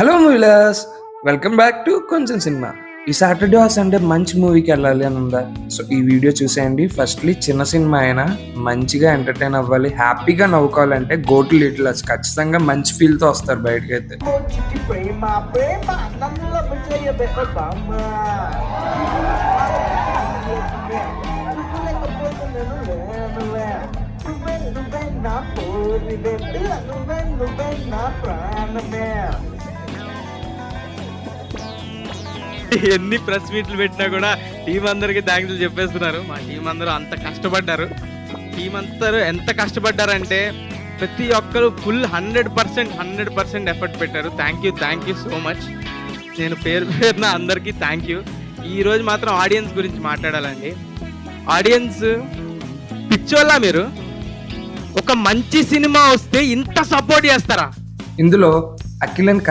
Hello మూవీలర్స్, welcome back to కొంచెం cinema. ఈ Saturday or Sunday మంచి మూవీకి వెళ్ళాలి అని ఉందా? సో ఈ వీడియో చూసేయండి. ఫస్ట్లీ చిన్న సినిమా అయినా మంచిగా ఎంటర్టైన్ అవ్వాలి, హ్యాపీగా నవ్వుకోవాలంటే గో టు లిటిల్ అస్. ఖచ్చితంగా మంచి ఫీల్తో వస్తారు బయటకి అయితే. ఎన్ని ప్రెస్ మీట్లు పెట్టినా కూడా టీం అందరికి థ్యాంక్స్ చెప్పేస్తున్నారు. మా టీం అందరూ అంత కష్టపడ్డారు. టీం అందరూ ఎంత కష్టపడ్డారంటే ప్రతి ఒక్కరు ఫుల్ 100% ఎఫర్ట్ పెట్టారు. Thank you so much. నేను పేరున అందరికీ థ్యాంక్ యూ. ఈరోజు మాత్రం ఆడియన్స్ గురించి మాట్లాడాలండి. ఆడియన్స్ పిచ్చోళ్ళ, మీరు ఒక మంచి సినిమా వస్తే ఇంత సపోర్ట్ చేస్తారా? ఇందులో అఖిల్ అండ్